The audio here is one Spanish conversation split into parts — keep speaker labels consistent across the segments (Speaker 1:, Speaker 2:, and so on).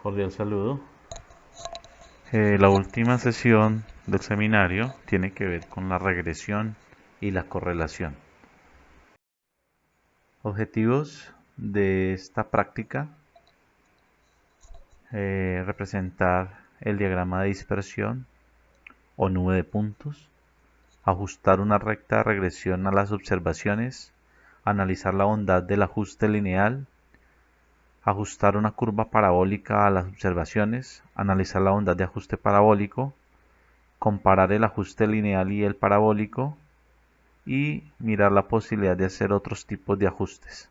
Speaker 1: Cordial saludo. La última sesión del seminario tiene que ver con la regresión y la correlación. Objetivos de esta práctica: representar el diagrama de dispersión o nube de puntos, ajustar una recta de regresión a las observaciones, analizar la bondad del ajuste lineal, ajustar una curva parabólica a las observaciones, analizar la bondad de ajuste parabólico, comparar el ajuste lineal y el parabólico y mirar la posibilidad de hacer otros tipos de ajustes.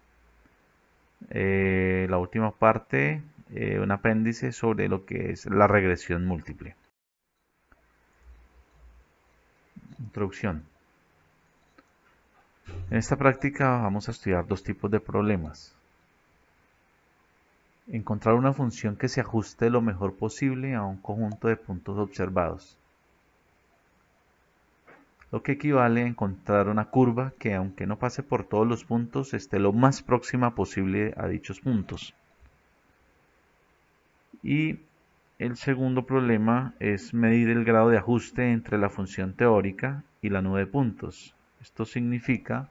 Speaker 1: La última parte, un apéndice sobre lo que es la regresión múltiple. Introducción. En esta práctica vamos a estudiar dos tipos de problemas. Encontrar una función que se ajuste lo mejor posible a un conjunto de puntos observados, lo que equivale a encontrar una curva que, aunque no pase por todos los puntos, esté lo más próxima posible a dichos puntos. Y el segundo problema es medir el grado de ajuste entre la función teórica y la nube de puntos. Esto significa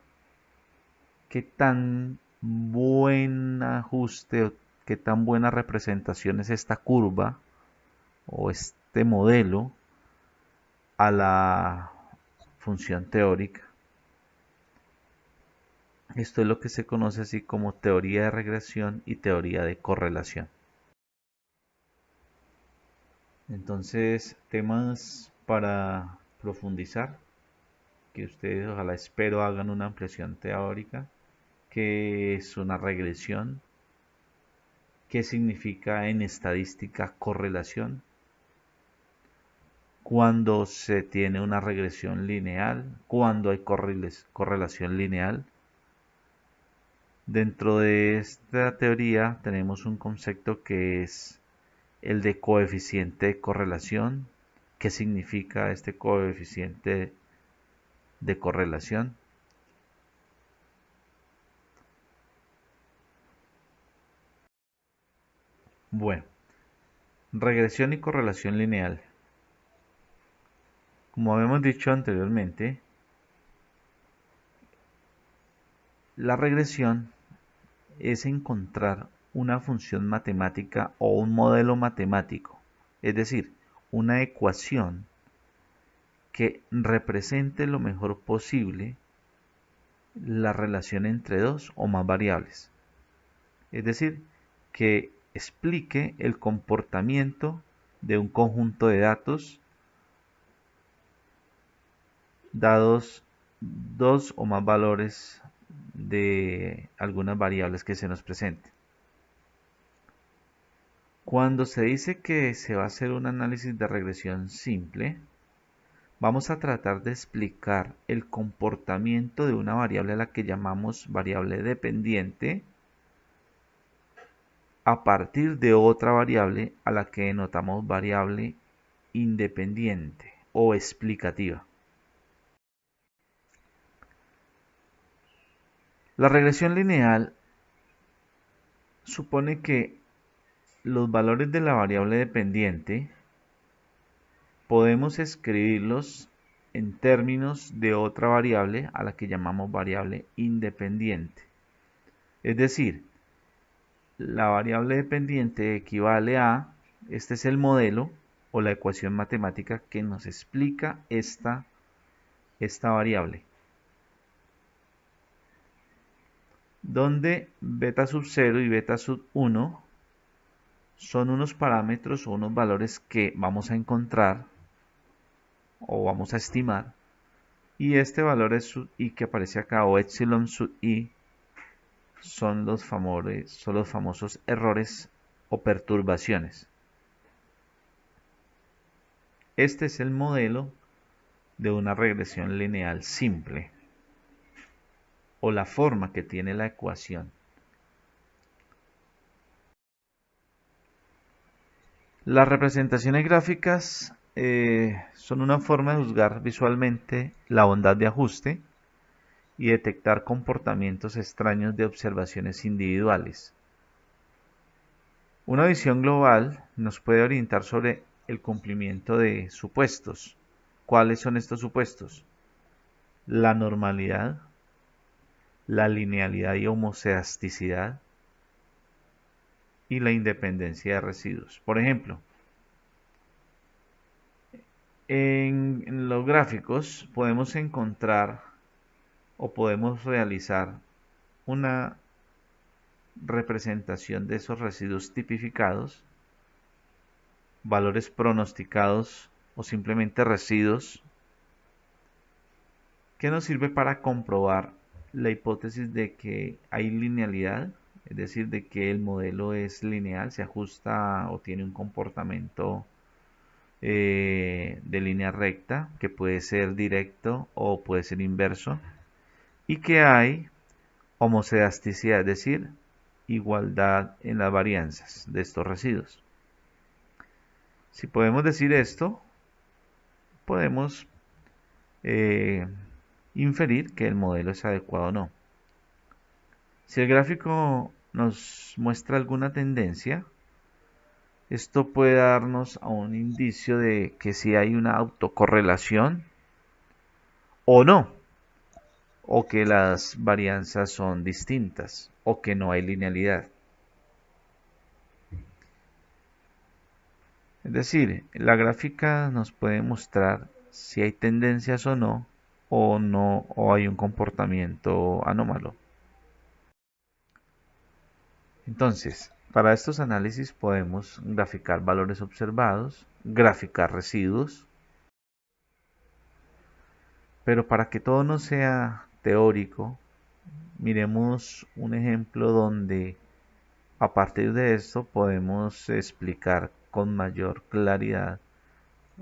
Speaker 1: qué tan buen ajuste o qué tan buena representación es esta curva o este modelo a la función teórica. Esto es lo que se conoce así como teoría de regresión y teoría de correlación. Entonces, temas para profundizar, que ustedes ojalá espero hagan una ampliación teórica. ¿Qué es una regresión? ¿Qué significa en estadística correlación? ¿Cuándo se tiene una regresión lineal? ¿Cuándo hay correlación lineal? Dentro de esta teoría tenemos un concepto que es el de coeficiente de correlación. ¿Qué significa este coeficiente de correlación? Bueno, regresión y correlación lineal. Como habíamos dicho anteriormente, la regresión es encontrar una función matemática o un modelo matemático, es decir, una ecuación que represente lo mejor posible la relación entre dos o más variables. Es decir, que explique el comportamiento de un conjunto de datos dados dos o más valores de algunas variables que se nos presenten. Cuando se dice que se va a hacer un análisis de regresión simple, vamos a tratar de explicar el comportamiento de una variable a la que llamamos variable dependiente a partir de otra variable a la que denotamos variable independiente o explicativa. La regresión lineal supone que los valores de la variable dependiente podemos escribirlos en términos de otra variable a la que llamamos variable independiente. Es decir, la variable dependiente equivale a, este es el modelo o la ecuación matemática que nos explica esta variable, donde beta sub 0 y beta sub 1 son unos parámetros o unos valores que vamos a encontrar o vamos a estimar, y este valor es sub i que aparece acá, o epsilon sub i, son los famosos errores o perturbaciones. Este es el modelo de una regresión lineal simple, o la forma que tiene la ecuación. Las representaciones gráficas son una forma de juzgar visualmente la bondad de ajuste y detectar comportamientos extraños de observaciones individuales. Una visión global nos puede orientar sobre el cumplimiento de supuestos. ¿Cuáles son estos supuestos? La normalidad, la linealidad y homocedasticidad y la independencia de residuos. Por ejemplo, en los gráficos podemos encontrar o podemos realizar una representación de esos residuos tipificados, valores pronosticados o simplemente residuos, que nos sirve para comprobar la hipótesis de que hay linealidad, es decir, de que el modelo es lineal, se ajusta o tiene un comportamiento de línea recta, que puede ser directo o puede ser inverso, y que hay homocedasticidad, es decir, igualdad en las varianzas de estos residuos. Si podemos decir esto, podemos eh, inferir que el modelo es adecuado o no. Si el gráfico nos muestra alguna tendencia, esto puede darnos a un indicio de que si hay una autocorrelación o no, o que las varianzas son distintas, o que no hay linealidad. Es decir, la gráfica nos puede mostrar si hay tendencias o no, o hay un comportamiento anómalo. Entonces, para estos análisis podemos graficar valores observados, graficar residuos, pero para que todo no sea teórico, miremos un ejemplo donde a partir de esto podemos explicar con mayor claridad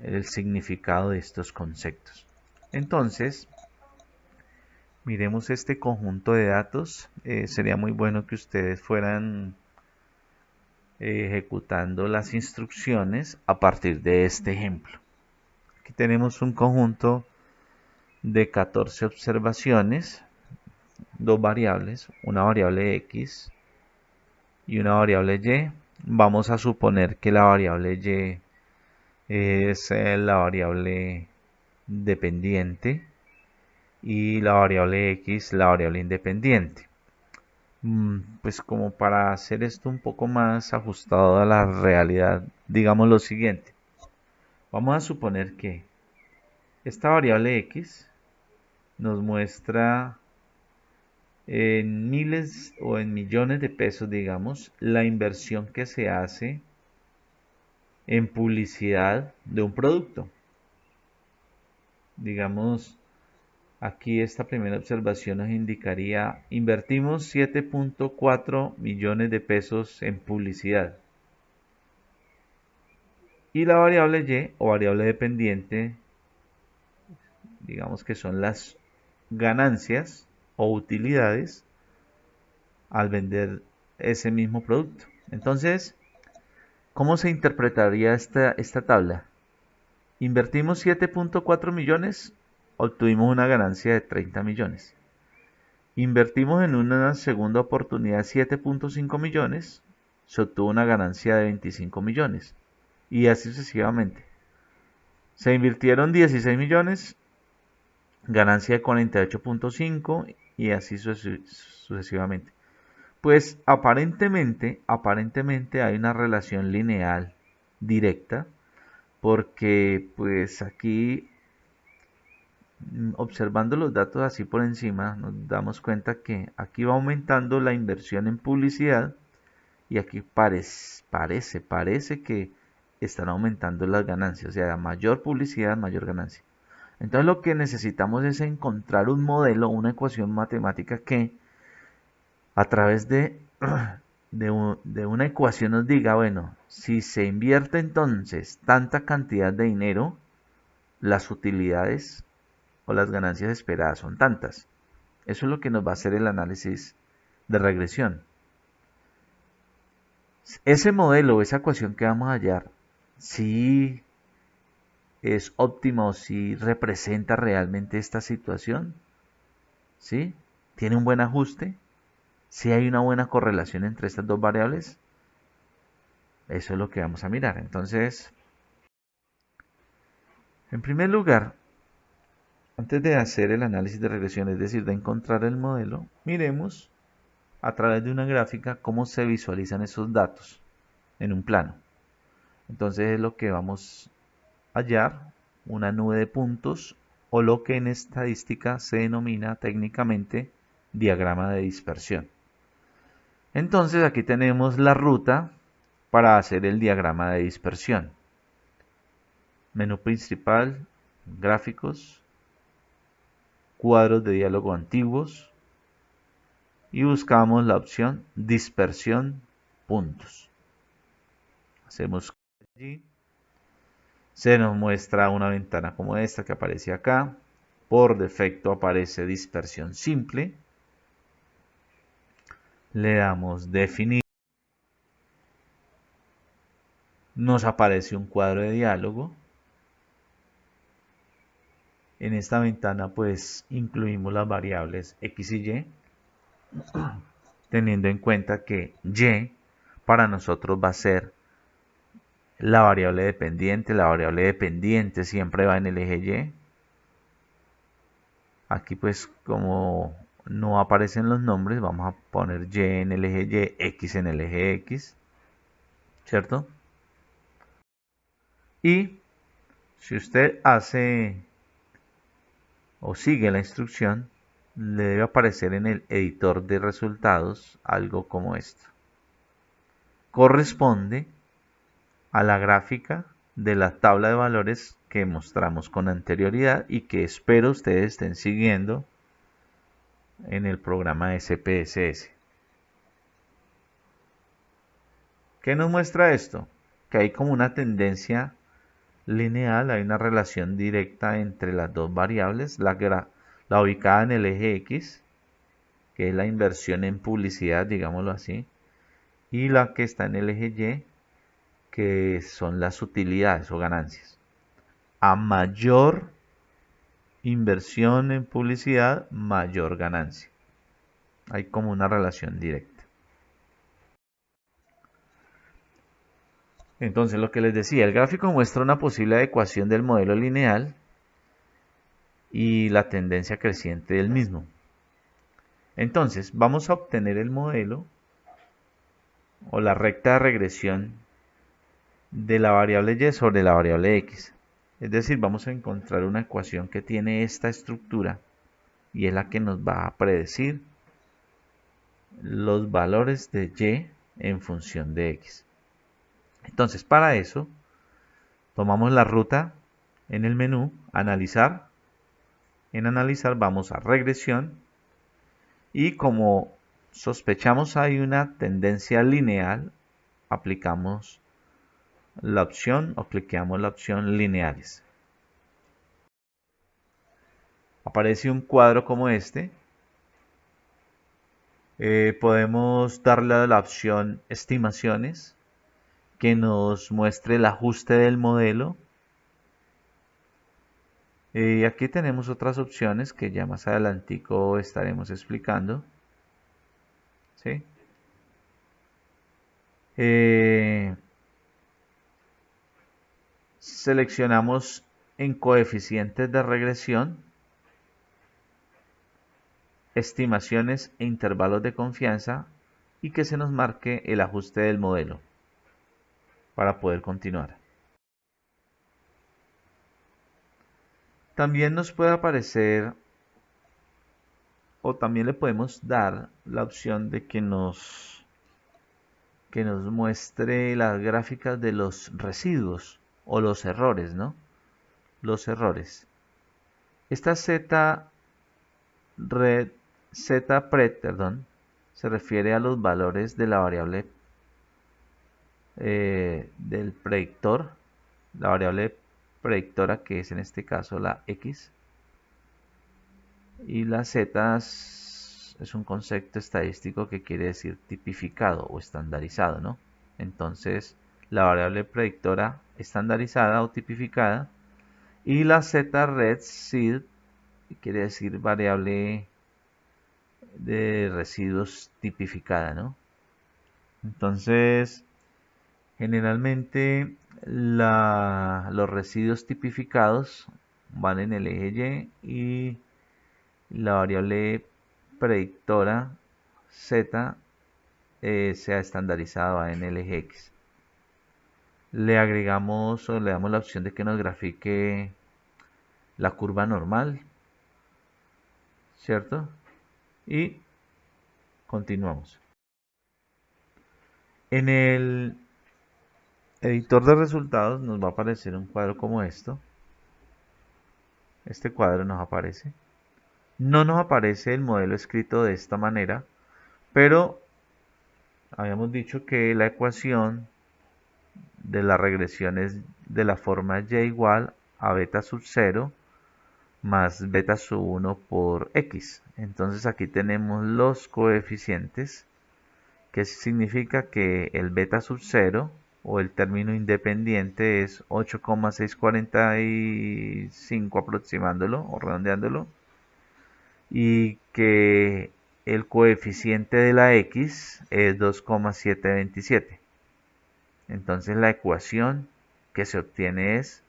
Speaker 1: el significado de estos conceptos. Entonces, miremos este conjunto de datos. Sería muy bueno que ustedes fueran ejecutando las instrucciones a partir de este ejemplo. Aquí tenemos un conjunto de 14 observaciones, dos variables, una variable x y una variable y. Vamos a suponer que la variable y es la variable dependiente y la variable x la variable independiente. Pues como para hacer esto un poco más ajustado a la realidad, digamos lo siguiente. Vamos a suponer que esta variable x nos muestra en miles o en millones de pesos, digamos, la inversión que se hace en publicidad de un producto. Digamos, aquí esta primera observación nos indicaría, invertimos 7.4 millones de pesos en publicidad. Y la variable y o variable dependiente, digamos que son las ganancias o utilidades al vender ese mismo producto. Entonces, ¿cómo se interpretaría esta tabla? Invertimos 7.4 millones, obtuvimos una ganancia de 30 millones. Invertimos en una segunda oportunidad 7.5 millones, se obtuvo una ganancia de 25 millones. Y así sucesivamente. Se invirtieron 16 millones, ganancia de 48.5 y así sucesivamente. Pues aparentemente hay una relación lineal directa porque pues aquí observando los datos así por encima nos damos cuenta que aquí va aumentando la inversión en publicidad y aquí parece que están aumentando las ganancias, o sea, mayor publicidad, mayor ganancia. Entonces lo que necesitamos es encontrar un modelo, una ecuación matemática que a través de una ecuación nos diga, bueno, si se invierte entonces tanta cantidad de dinero, las utilidades o las ganancias esperadas son tantas. Eso es lo que nos va a hacer el análisis de regresión. Ese modelo, esa ecuación que vamos a hallar, si es óptima o si representa realmente esta situación, ¿sí? Tiene un buen ajuste, si hay una buena correlación entre estas dos variables. Eso es lo que vamos a mirar. Entonces, en primer lugar, antes de hacer el análisis de regresión, es decir, de encontrar el modelo, miremos a través de una gráfica cómo se visualizan esos datos en un plano. Entonces es lo que vamos a hallar, una nube de puntos, o lo que en estadística se denomina técnicamente diagrama de dispersión. Entonces aquí tenemos la ruta para hacer el diagrama de dispersión. Menú principal, gráficos, cuadros de diálogo antiguos y buscamos la opción dispersión puntos. Hacemos allí. Se nos muestra una ventana como esta que aparece acá. Por defecto aparece dispersión simple. Le damos definir. Nos aparece un cuadro de diálogo. En esta ventana pues incluimos las variables X y Y, teniendo en cuenta que Y para nosotros va a ser la variable dependiente. La variable dependiente siempre va en el eje Y. Aquí pues como no aparecen los nombres, vamos a poner Y en el eje Y, X en el eje X, ¿cierto? Y si usted hace o sigue la instrucción, le debe aparecer en el editor de resultados algo como esto. Corresponde a la gráfica de la tabla de valores que mostramos con anterioridad y que espero ustedes estén siguiendo en el programa SPSS. ¿Qué nos muestra esto? Que hay como una tendencia lineal, hay una relación directa entre las dos variables, la ubicada en el eje X, que es la inversión en publicidad, digámoslo así, y la que está en el eje Y, que son las utilidades o ganancias. A mayor inversión en publicidad, mayor ganancia. Hay como una relación directa. Entonces, lo que les decía, el gráfico muestra una posible adecuación del modelo lineal y la tendencia creciente del mismo. Entonces, vamos a obtener el modelo o la recta de regresión de la variable y sobre la variable x. Es decir, vamos a encontrar una ecuación que tiene esta estructura y es la que nos va a predecir los valores de y en función de x. Entonces, para eso, tomamos la ruta en el menú, analizar. En analizar vamos a regresión y como sospechamos hay una tendencia lineal, aplicamos la opción o cliqueamos la opción lineales. Aparece un cuadro como este. Podemos darle a la opción estimaciones que nos muestre el ajuste del modelo. Y aquí tenemos otras opciones que ya más adelantico estaremos explicando. ¿Sí? Seleccionamos en coeficientes de regresión, estimaciones e intervalos de confianza y que se nos marque el ajuste del modelo para poder continuar. También nos puede aparecer o también le podemos dar la opción de que nos muestre las gráficas de los residuos o los errores, ¿no? Los errores. Esta zpred, perdón, se refiere a los valores de la variable del predictor, la variable predictora que es en este caso la x, y la z es un concepto estadístico que quiere decir tipificado o estandarizado, ¿no? Entonces la variable predictora estandarizada o tipificada y la zred seed quiere decir variable de residuos tipificada, ¿no? Entonces Generalmente los residuos tipificados van en el eje Y y la variable predictora Z sea estandarizada en el eje X. Le agregamos o le damos la opción de que nos grafique la curva normal, ¿cierto? Y continuamos. En el editor de resultados nos va a aparecer un cuadro como esto. Este cuadro nos aparece. No nos aparece el modelo escrito de esta manera, pero habíamos dicho que la ecuación de la regresión es de la forma y igual a beta sub 0 más beta sub 1 por x. Entonces aquí tenemos los coeficientes, que significa que el beta sub 0 o el término independiente es 8,645 aproximándolo o redondeándolo, y que el coeficiente de la x es 2,727. Entonces la ecuación que se obtiene es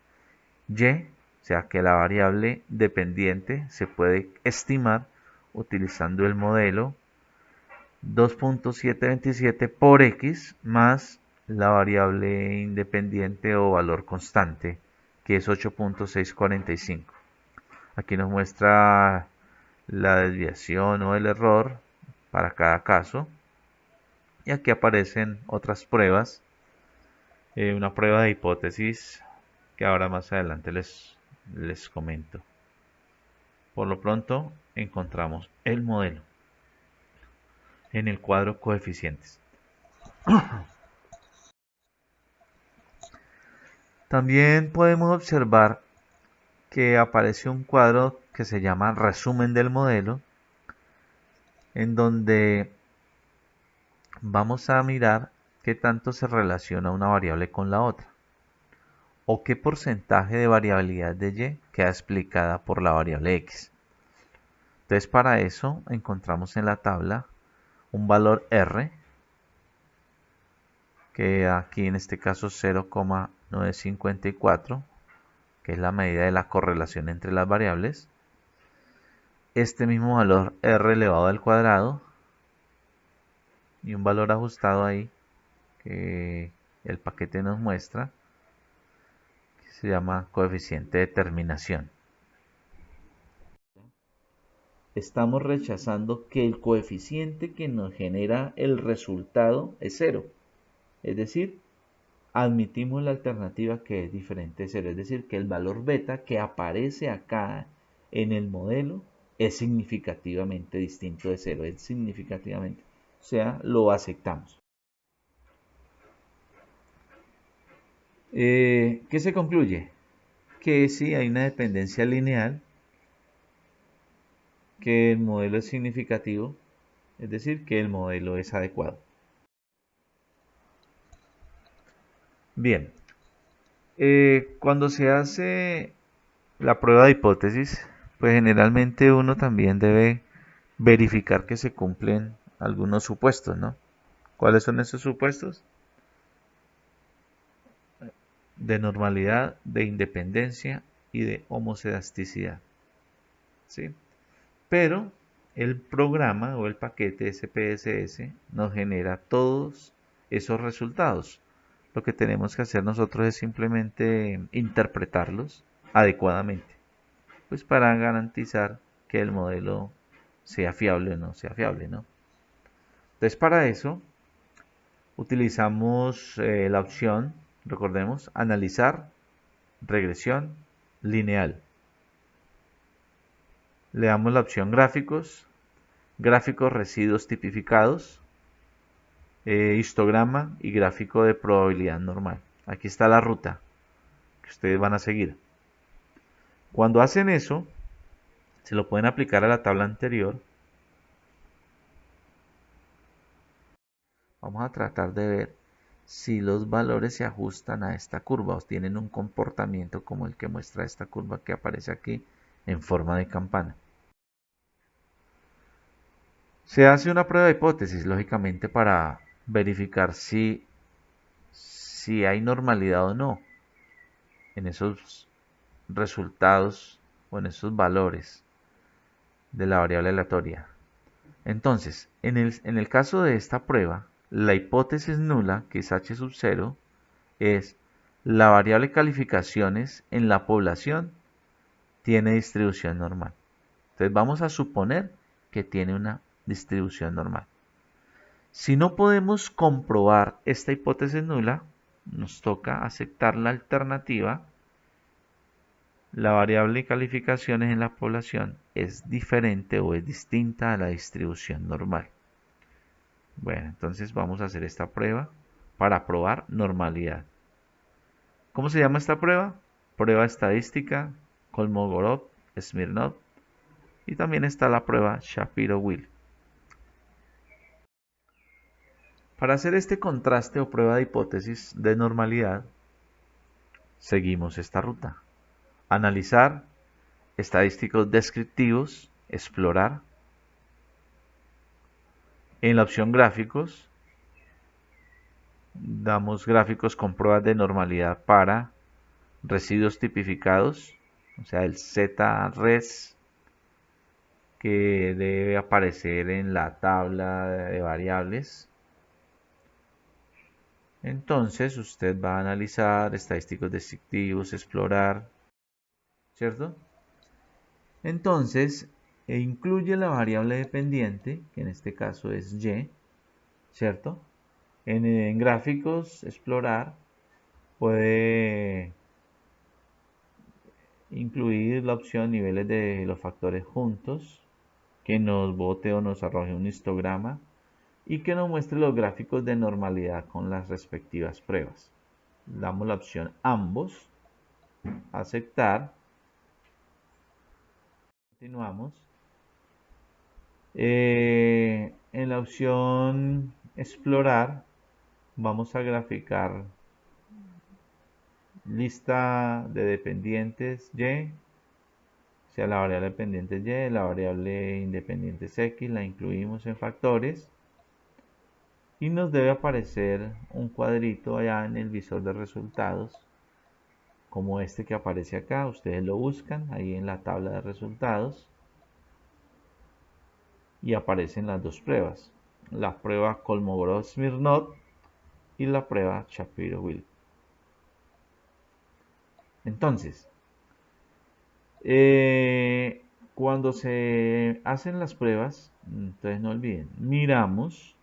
Speaker 1: y, o sea que la variable dependiente se puede estimar utilizando el modelo 2,727 por x más la variable independiente o valor constante, que es 8,645. Aquí nos muestra la desviación o el error para cada caso. Y aquí aparecen otras pruebas. Una prueba de hipótesis que ahora más adelante les comento. Por lo pronto encontramos el modelo en el cuadro coeficientes. También podemos observar que aparece un cuadro que se llama resumen del modelo, en donde vamos a mirar qué tanto se relaciona una variable con la otra, o qué porcentaje de variabilidad de y queda explicada por la variable x. Entonces para eso encontramos en la tabla un valor r, que aquí en este caso 0,954, que es la medida de la correlación entre las variables. Este mismo valor r elevado al cuadrado y un valor ajustado ahí que el paquete nos muestra, que se llama coeficiente de terminación. Estamos rechazando que el coeficiente que nos genera el resultado es 0. Es decir, admitimos la alternativa que es diferente de 0. Es decir, que el valor beta que aparece acá en el modelo es significativamente distinto de 0. Es significativamente. O sea, lo aceptamos. ¿Qué se concluye? Que sí hay una dependencia lineal, que el modelo es significativo, es decir, que el modelo es adecuado. Bien, cuando se hace la prueba de hipótesis, pues generalmente uno también debe verificar que se cumplen algunos supuestos, ¿no? ¿Cuáles son esos supuestos? De normalidad, de independencia y de homocedasticidad, ¿sí? Pero el programa o el paquete SPSS nos genera todos esos resultados. Lo que tenemos que hacer nosotros es simplemente interpretarlos adecuadamente, pues para garantizar que el modelo sea fiable o no sea fiable, ¿no? Entonces para eso utilizamos la opción, recordemos, analizar regresión lineal. Le damos la opción gráficos, gráficos residuos tipificados, histograma y gráfico de probabilidad normal. Aquí está la ruta que ustedes van a seguir. Cuando hacen eso, se lo pueden aplicar a la tabla anterior. Vamos a tratar de ver si los valores se ajustan a esta curva o tienen un comportamiento como el que muestra esta curva que aparece aquí en forma de campana. Se hace una prueba de hipótesis, lógicamente, para verificar si si hay normalidad o no en esos resultados o en esos valores de la variable aleatoria. Entonces, en el caso de esta prueba, la hipótesis nula, que es h sub 0, es la variable calificaciones en la población tiene distribución normal. Entonces vamos a suponer que tiene una distribución normal. Si no podemos comprobar esta hipótesis nula, nos toca aceptar la alternativa. La variable calificaciones en la población es diferente o es distinta a la distribución normal. Bueno, entonces vamos a hacer esta prueba para probar normalidad. ¿Cómo se llama esta prueba? Prueba estadística Kolmogorov-Smirnov, y también está la prueba Shapiro-Wilk. Para hacer este contraste o prueba de hipótesis de normalidad, seguimos esta ruta. Analizar, estadísticos descriptivos, explorar. En la opción gráficos, damos gráficos con pruebas de normalidad para residuos tipificados, o sea, el Z-res que debe aparecer en la tabla de variables. Entonces usted va a analizar estadísticos descriptivos, explorar, ¿cierto? Entonces incluye la variable dependiente, que en este caso es Y, ¿cierto? En gráficos, explorar, puede incluir la opción niveles de los factores juntos, que nos bote o nos arroje un histograma y que nos muestre los gráficos de normalidad con las respectivas pruebas. Damos la opción ambos, aceptar, continuamos. En la opción explorar vamos a graficar lista de dependientes Y, o sea, la variable dependiente es Y, la variable independiente es X, la incluimos en factores y nos debe aparecer un cuadrito allá en el visor de resultados como este que aparece acá. Ustedes lo buscan ahí en la tabla de resultados y aparecen las dos pruebas, la prueba Kolmogorov-Smirnov y la prueba Shapiro-Wilk. Entonces, cuando se hacen las pruebas, entonces no olviden, miramos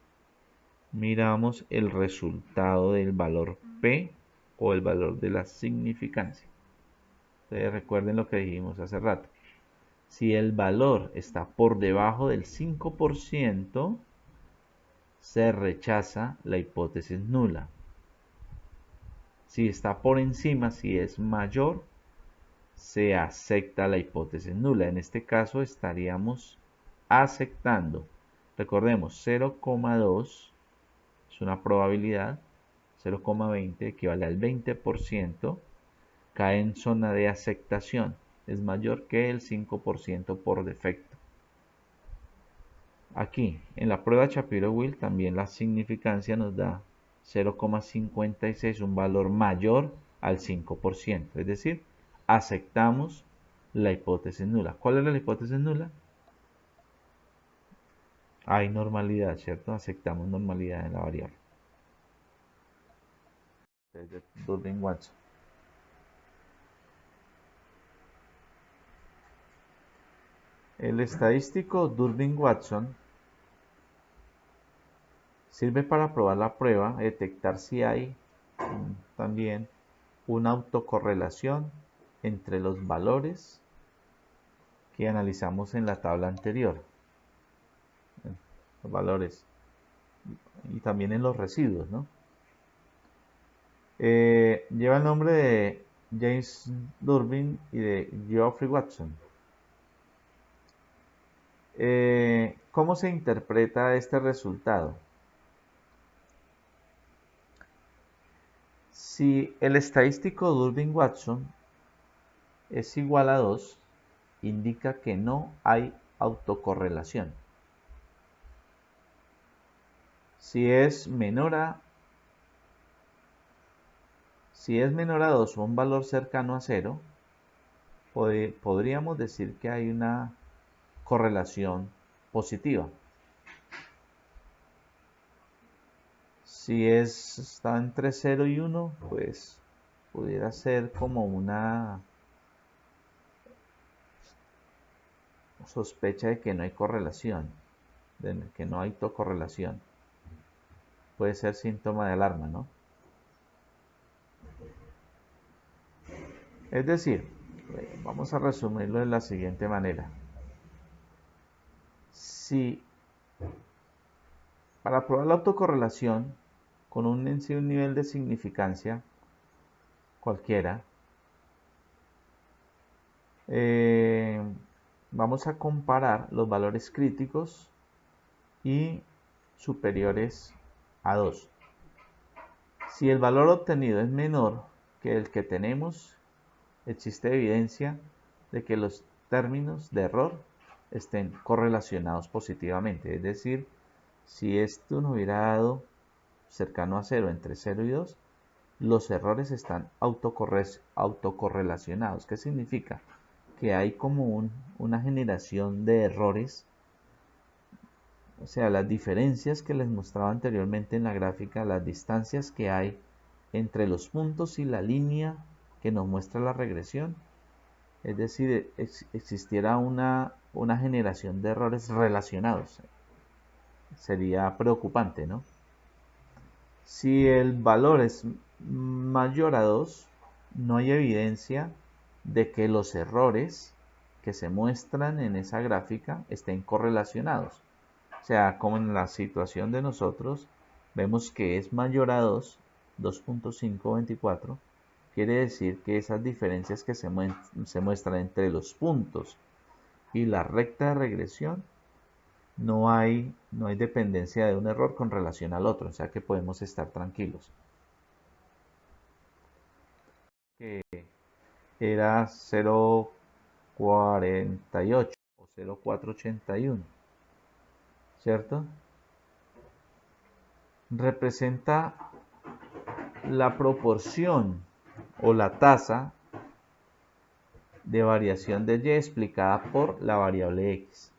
Speaker 1: el resultado del valor P o el valor de la significancia. Entonces recuerden lo que dijimos hace rato. Si el valor está por debajo del 5%, se rechaza la hipótesis nula. Si está por encima, si es mayor, se acepta la hipótesis nula. En este caso estaríamos aceptando. Recordemos, 0,2 es una probabilidad, 0,20 equivale al 20%, cae en zona de aceptación, es mayor que el 5% por defecto. Aquí, en la prueba Shapiro-Wilk, también la significancia nos da 0,56, un valor mayor al 5%, es decir, aceptamos la hipótesis nula. ¿Cuál es la hipótesis nula? Hay normalidad, ¿cierto? Aceptamos normalidad en la variable. Desde Durbin-Watson. El estadístico Durbin-Watson sirve para probar la prueba, detectar si hay también una autocorrelación entre los valores que analizamos en la tabla anterior, los valores, y también en los residuos, ¿no? Lleva el nombre de James Durbin y de Geoffrey Watson. ¿Cómo se interpreta este resultado? Si el estadístico Durbin-Watson es igual a 2, indica que no hay autocorrelación. Si es menor a Si es menor a 2 o un valor cercano a 0, podríamos decir que hay una correlación positiva. Si está entre 0 y 1, pues pudiera ser como una sospecha de que no hay correlación, de que no hay correlación. Puede ser síntoma de alarma, ¿no? Es decir, vamos a resumirlo de la siguiente manera. Si para probar la autocorrelación con un nivel de significancia cualquiera, vamos a comparar los valores críticos y superiores a 2. Si el valor obtenido es menor que el que tenemos, existe evidencia de que los términos de error estén correlacionados positivamente. Es decir, si esto nos hubiera dado cercano a 0, entre 0 y 2, los errores están autocorrelacionados. ¿Qué significa? Que hay como una generación de errores. O sea, las diferencias que les mostraba anteriormente en la gráfica, las distancias que hay entre los puntos y la línea que nos muestra la regresión, es decir, existiera una generación de errores relacionados. Sería preocupante, ¿no? Si el valor es mayor a 2, no hay evidencia de que los errores que se muestran en esa gráfica estén correlacionados. O sea, como en la situación de nosotros, vemos que es mayor a 2, 2.524, quiere decir que esas diferencias que se muestran entre los puntos y la recta de regresión, no hay dependencia de un error con relación al otro, o sea que podemos estar tranquilos. Que era 0.48 o 0.481, ¿cierto? Representa la proporción o la tasa de variación de y explicada por la variable x.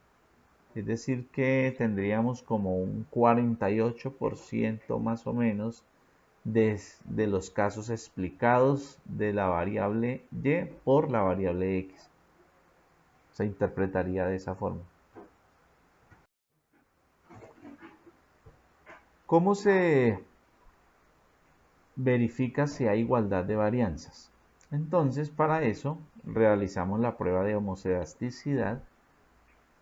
Speaker 1: Es decir que tendríamos como un 48% más o menos de los casos explicados de la variable y por la variable x. Se interpretaría de esa forma. ¿Cómo se verifica si hay igualdad de varianzas? Entonces, para eso realizamos la prueba de homocedasticidad.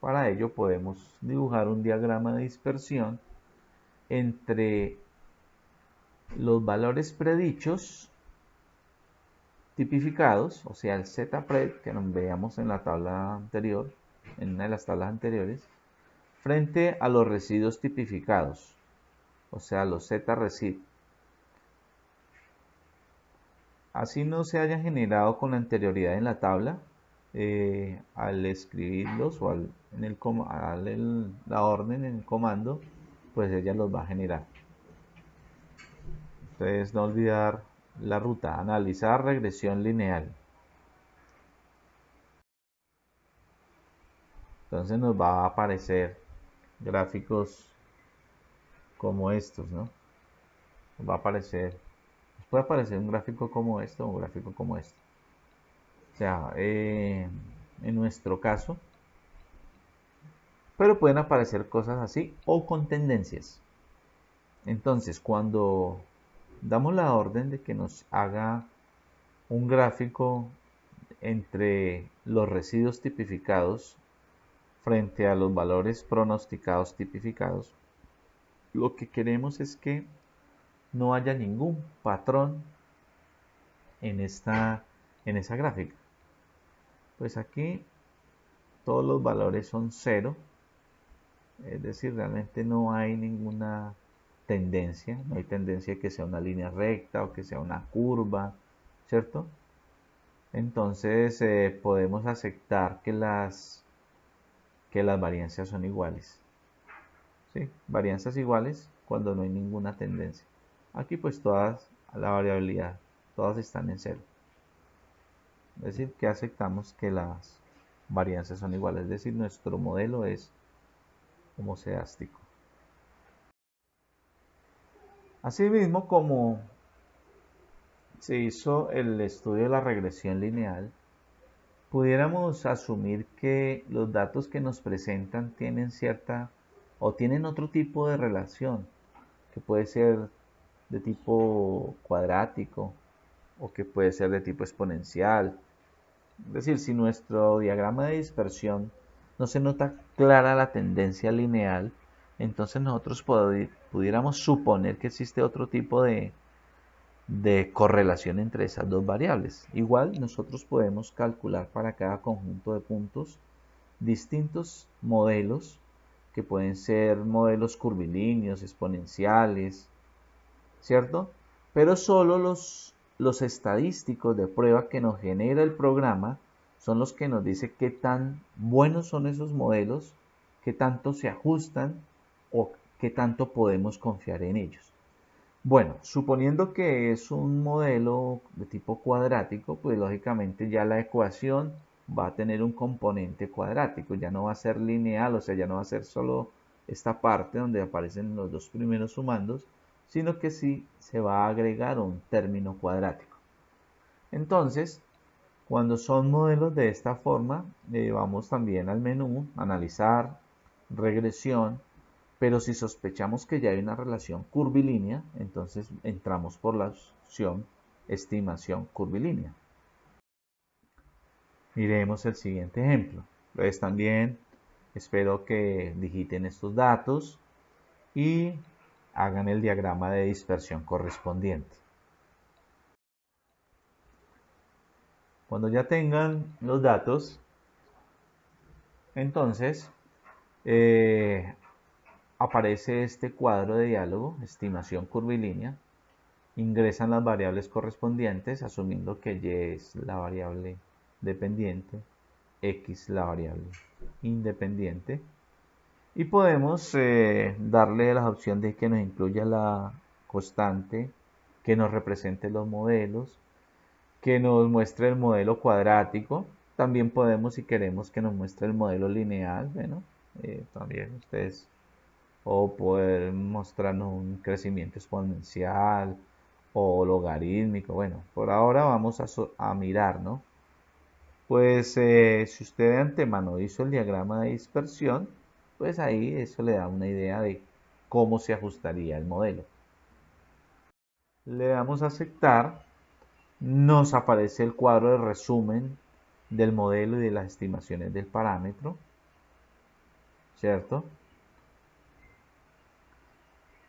Speaker 1: Para ello podemos dibujar un diagrama de dispersión entre los valores predichos tipificados, o sea el z-pred que nos veíamos en la tabla anterior, en una de las tablas anteriores, frente a los residuos tipificados, o sea los z-resid. Así no se hayan generado con anterioridad en la tabla, al escribirlos o darle la orden en el comando, pues ella los va a generar. Entonces no olvidar la ruta, analizar regresión lineal. Entonces nos va a aparecer gráficos como estos, ¿no? Nos va a aparecer, puede aparecer un gráfico como esto o un gráfico como este. O sea, en nuestro caso, pero pueden aparecer cosas así o con tendencias. Entonces, cuando damos la orden de que nos haga un gráfico entre los residuos tipificados frente a los valores pronosticados tipificados, lo que queremos es que no haya ningún patrón en esa gráfica. Pues aquí todos los valores son 0, es decir, realmente no hay ninguna tendencia, no hay tendencia que sea una línea recta o que sea una curva, ¿cierto? Entonces podemos aceptar que las varianzas son iguales. ¿Sí? Varianzas iguales cuando no hay ninguna tendencia. Aquí pues toda la variabilidad, todas están en cero. Es decir, que aceptamos que las varianzas son iguales, es decir, nuestro modelo es homocedástico. Asimismo, como se hizo el estudio de la regresión lineal, pudiéramos asumir que los datos que nos presentan tienen cierta o tienen otro tipo de relación, que puede ser de tipo cuadrático o que puede ser de tipo exponencial. Es decir, si nuestro diagrama de dispersión no se nota clara la tendencia lineal, entonces nosotros pudiéramos suponer que existe otro tipo de correlación entre esas dos variables. Igual nosotros podemos calcular para cada conjunto de puntos distintos modelos que pueden ser modelos curvilíneos, exponenciales, ¿cierto? Pero solo los estadísticos de prueba que nos genera el programa son los que nos dicen qué tan buenos son esos modelos, qué tanto se ajustan o qué tanto podemos confiar en ellos. Bueno, suponiendo que es un modelo de tipo cuadrático, pues lógicamente ya la ecuación va a tener un componente cuadrático, ya no va a ser lineal, o sea, ya no va a ser solo esta parte donde aparecen los dos primeros sumandos, sino que sí se va a agregar un término cuadrático. Entonces, cuando son modelos de esta forma, vamos también al menú, analizar, regresión, pero si sospechamos que ya hay una relación curvilínea, entonces entramos por la opción estimación curvilínea. Miremos el siguiente ejemplo. Entonces también espero que digiten estos datos y hagan el diagrama de dispersión correspondiente. Cuando ya tengan los datos, entonces aparece este cuadro de diálogo, estimación curvilínea. Ingresan las variables correspondientes, asumiendo que y es la variable dependiente, x la variable independiente. Y podemos darle la opción de que nos incluya la constante, que nos represente los modelos, que nos muestre el modelo cuadrático. También podemos, si queremos, que nos muestre el modelo lineal. Bueno, también ustedes, o poder mostrarnos un crecimiento exponencial o logarítmico. Bueno, por ahora vamos a mirar, ¿no? Pues si usted de antemano hizo el diagrama de dispersión, pues ahí eso le da una idea de cómo se ajustaría el modelo. Le damos a aceptar, nos aparece el cuadro de resumen del modelo y de las estimaciones del parámetro, ¿cierto?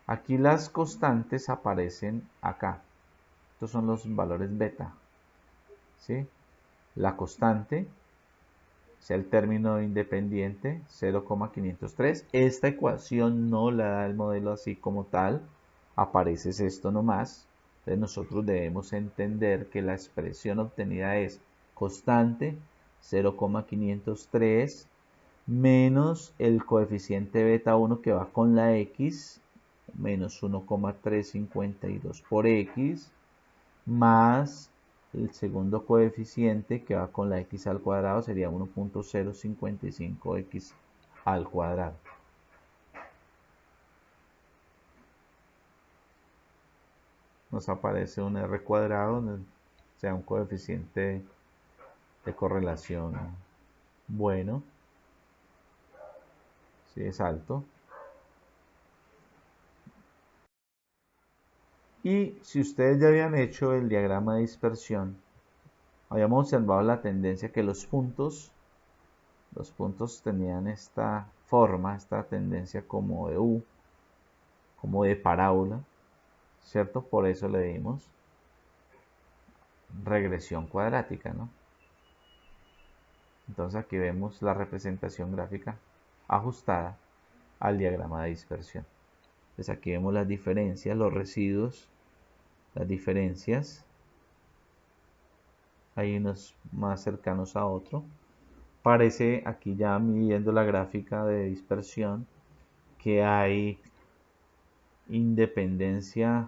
Speaker 1: Aquí las constantes aparecen acá. Estos son los valores beta, ¿sí? La constante, sea el término independiente, 0,503. Esta ecuación no la da el modelo así como tal, aparece esto nomás. Entonces nosotros debemos entender que la expresión obtenida es constante 0,503 menos el coeficiente beta 1 que va con la x, menos 1,352 por x, más el segundo coeficiente que va con la x al cuadrado sería 1,055x al cuadrado. Nos aparece un r cuadrado, o sea, un coeficiente de correlación bueno, si es alto. Y si ustedes ya habían hecho el diagrama de dispersión, habíamos observado la tendencia que los puntos tenían esta forma, esta tendencia como de U, como de parábola, ¿cierto? Por eso le dimos regresión cuadrática, ¿no? Entonces aquí vemos la representación gráfica ajustada al diagrama de dispersión. Entonces aquí vemos las diferencias, los residuos, las diferencias. Hay unos más cercanos a otro. Parece aquí ya midiendo la gráfica de dispersión que hay independencia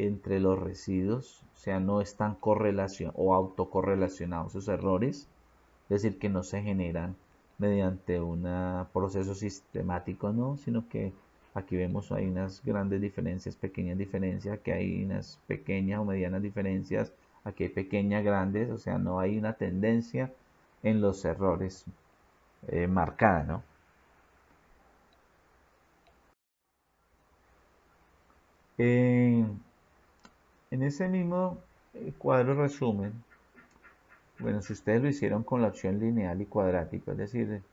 Speaker 1: entre los residuos, o sea, no están o autocorrelacionados esos errores, es decir, que no se generan mediante un proceso sistemático, no, sino que aquí vemos hay unas grandes diferencias, pequeñas diferencias, que hay unas pequeñas o medianas diferencias, aquí hay pequeñas, grandes, o sea, no hay una tendencia en los errores marcada, ¿no? En ese mismo cuadro resumen, bueno, si ustedes lo hicieron con la opción lineal y cuadrática, es decir,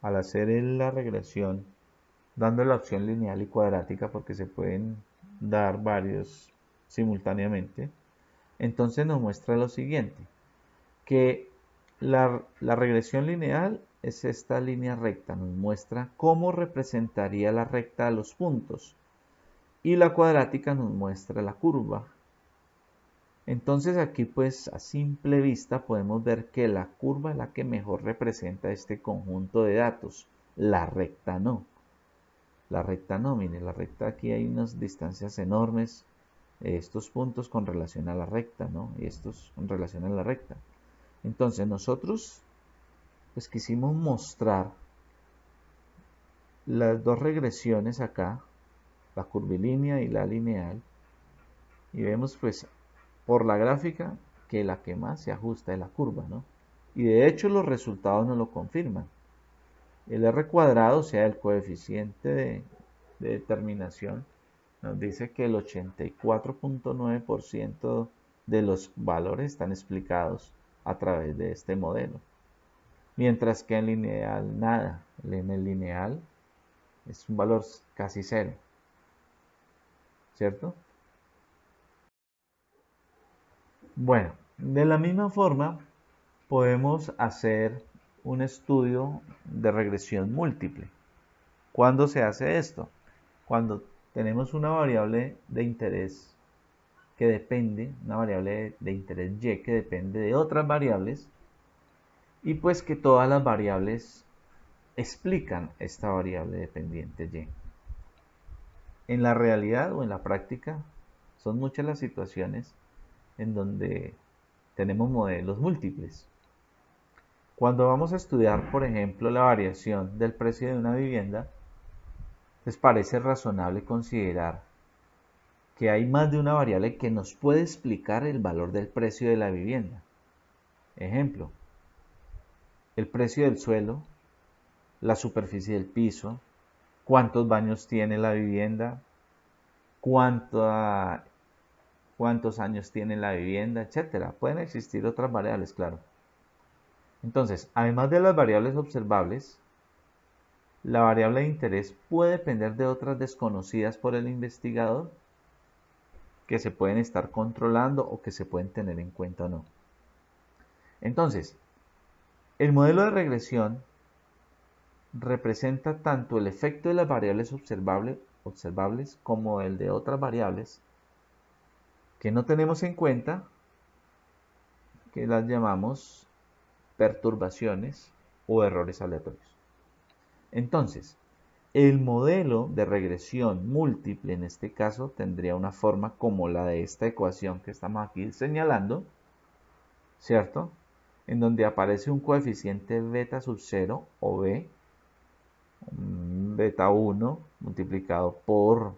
Speaker 1: al hacer la regresión, dando la opción lineal y cuadrática, porque se pueden dar varios simultáneamente, entonces nos muestra lo siguiente, que la regresión lineal es esta línea recta, nos muestra cómo representaría la recta a los puntos, y la cuadrática nos muestra la curva. Entonces aquí pues a simple vista podemos ver que la curva es la que mejor representa este conjunto de datos, la recta no. La recta no, mire, la recta aquí hay unas distancias enormes, estos puntos con relación a la recta, ¿no? Y estos con relación a la recta. Entonces nosotros pues quisimos mostrar las dos regresiones acá, la curvilínea y la lineal, y vemos pues por la gráfica que la que más se ajusta es la curva, ¿no? Y de hecho los resultados nos lo confirman. El R cuadrado, o sea, el coeficiente de determinación, nos dice que el 84.9% de los valores están explicados a través de este modelo. Mientras que en lineal nada. En el lineal es un valor casi cero. ¿Cierto? Bueno, de la misma forma podemos hacer un estudio de regresión múltiple. ¿Cuándo se hace esto? Cuando tenemos una variable de interés que depende, una variable de interés y que depende de otras variables, y pues que todas las variables explican esta variable dependiente y. En la realidad o en la práctica son muchas las situaciones en donde tenemos modelos múltiples. Cuando vamos a estudiar, por ejemplo, la variación del precio de una vivienda, les parece razonable considerar que hay más de una variable que nos puede explicar el valor del precio de la vivienda. Ejemplo, el precio del suelo, la superficie del piso, cuántos baños tiene la vivienda, cuántos años tiene la vivienda, etcétera. Pueden existir otras variables, claro. Entonces, además de las variables observables, la variable de interés puede depender de otras desconocidas por el investigador que se pueden estar controlando o que se pueden tener en cuenta o no. Entonces, el modelo de regresión representa tanto el efecto de las variables observables como el de otras variables que no tenemos en cuenta, que las llamamos perturbaciones o errores aleatorios. Entonces, el modelo de regresión múltiple en este caso tendría una forma como la de esta ecuación que estamos aquí señalando, ¿cierto? En donde aparece un coeficiente beta sub 0 o b, beta 1 multiplicado por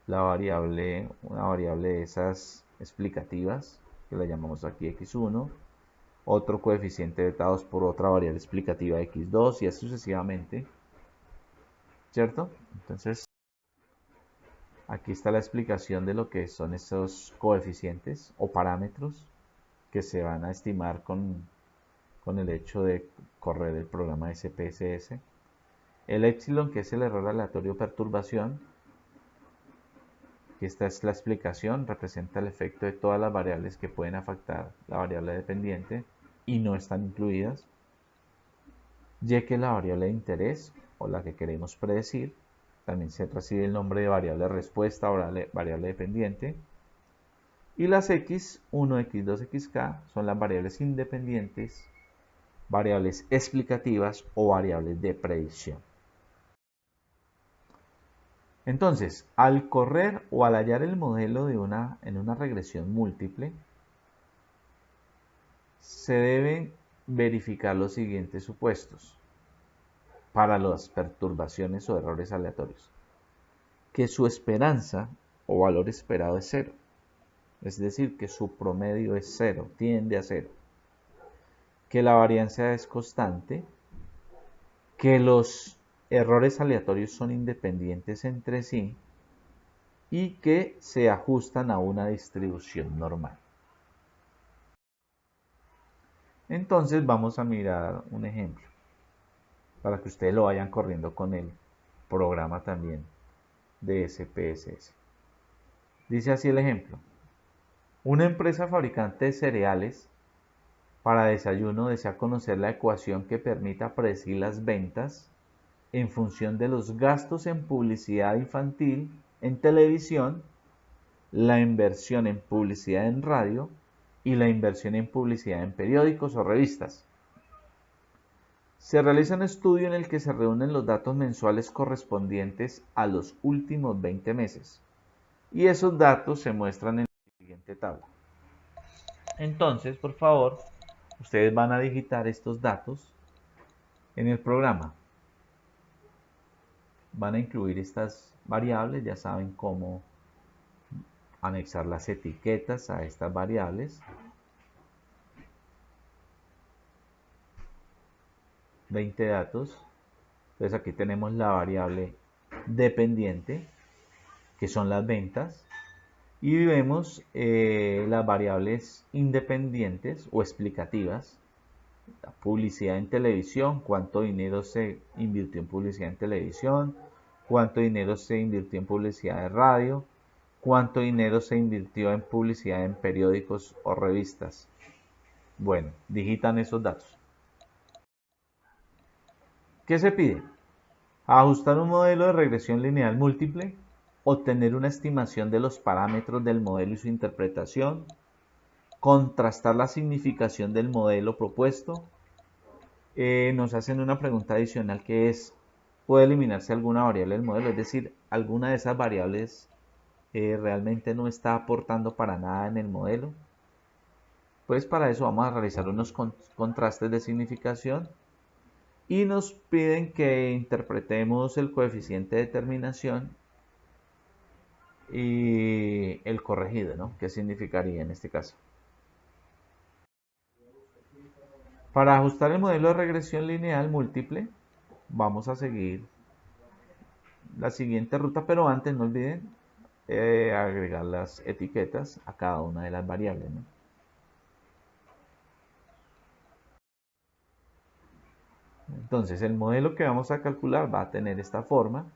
Speaker 1: una variable de esas explicativas, que la llamamos aquí x1, otro coeficiente beta 2 por otra variable explicativa x2 y así sucesivamente, ¿cierto? Entonces, aquí está la explicación de lo que son estos coeficientes o parámetros que se van a estimar con el hecho de correr el programa SPSS. El epsilon, que es el error aleatorio perturbación, que esta es la explicación, representa el efecto de todas las variables que pueden afectar la variable dependiente y no están incluidas. Y que la variable de interés, o la que queremos predecir, también se recibe el nombre de variable respuesta o variable dependiente. Y las x1, x2, xk son las variables independientes, variables explicativas o variables de predicción. Entonces, al correr o al hallar el modelo en una regresión múltiple, se deben verificar los siguientes supuestos para las perturbaciones o errores aleatorios. Que su esperanza o valor esperado es cero, es decir, que su promedio es cero, tiende a cero. Que la varianza es constante, que los errores aleatorios son independientes entre sí y que se ajustan a una distribución normal. Entonces vamos a mirar un ejemplo para que ustedes lo vayan corriendo con el programa también de SPSS. Dice así el ejemplo. Una empresa fabricante de cereales para desayuno desea conocer la ecuación que permita predecir las ventas en función de los gastos en publicidad infantil en televisión, la inversión en publicidad en radio y la inversión en publicidad en periódicos o revistas. Se realiza un estudio en el que se reúnen los datos mensuales correspondientes a los últimos 20 meses y esos datos se muestran en la siguiente tabla. Entonces, por favor, ustedes van a digitar estos datos en el programa. Van a incluir estas variables, ya saben cómo anexar las etiquetas a estas variables. 20 datos. Entonces aquí tenemos la variable dependiente, que son las ventas, y vemos las variables independientes o explicativas. La publicidad en televisión, cuánto dinero se invirtió en publicidad en televisión, cuánto dinero se invirtió en publicidad de radio, cuánto dinero se invirtió en publicidad en periódicos o revistas. Bueno, digitan esos datos. ¿Qué se pide? Ajustar un modelo de regresión lineal múltiple, obtener una estimación de los parámetros del modelo y su interpretación, contrastar la significación del modelo propuesto. Nos hacen una pregunta adicional que es, ¿puede eliminarse alguna variable del modelo? Es decir, ¿alguna de esas variables realmente no está aportando para nada en el modelo? Pues para eso vamos a realizar unos contrastes de significación y nos piden que interpretemos el coeficiente de determinación y el corregido, ¿no? ¿Qué significaría en este caso? Para ajustar el modelo de regresión lineal múltiple, vamos a seguir la siguiente ruta, pero antes no olviden agregar las etiquetas a cada una de las variables, ¿no? Entonces, el modelo que vamos a calcular va a tener esta forma.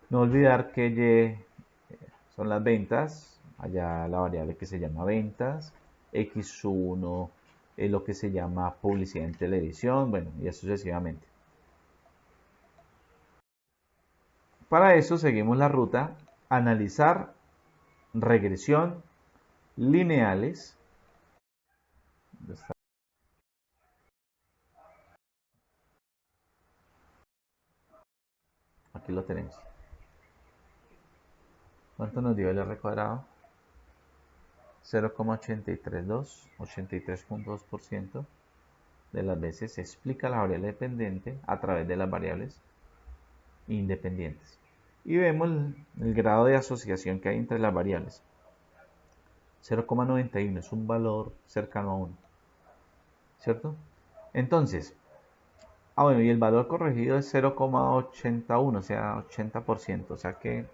Speaker 1: No olvidar que Y son las ventas, allá la variable que se llama ventas, X1 es lo que se llama publicidad en televisión, bueno, y así sucesivamente. Para eso seguimos la ruta analizar regresión lineales. Aquí lo tenemos. ¿Cuánto nos dio el R cuadrado? 0,832, 83.2% de las veces se explica la variable dependiente a través de las variables independientes. Y vemos el grado de asociación que hay entre las variables. 0,91 es un valor cercano a 1, ¿cierto? Entonces, bueno, y el valor corregido es 0,81, o sea, 80%, o sea que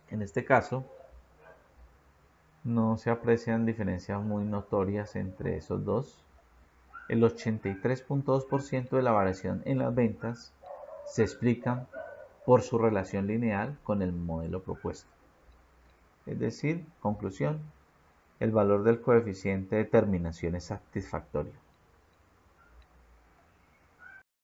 Speaker 1: en este caso no se aprecian diferencias muy notorias entre esos dos. El 83.2% de la variación en las ventas se explica por su relación lineal con el modelo propuesto. Es decir, conclusión, el valor del coeficiente de terminación es satisfactorio.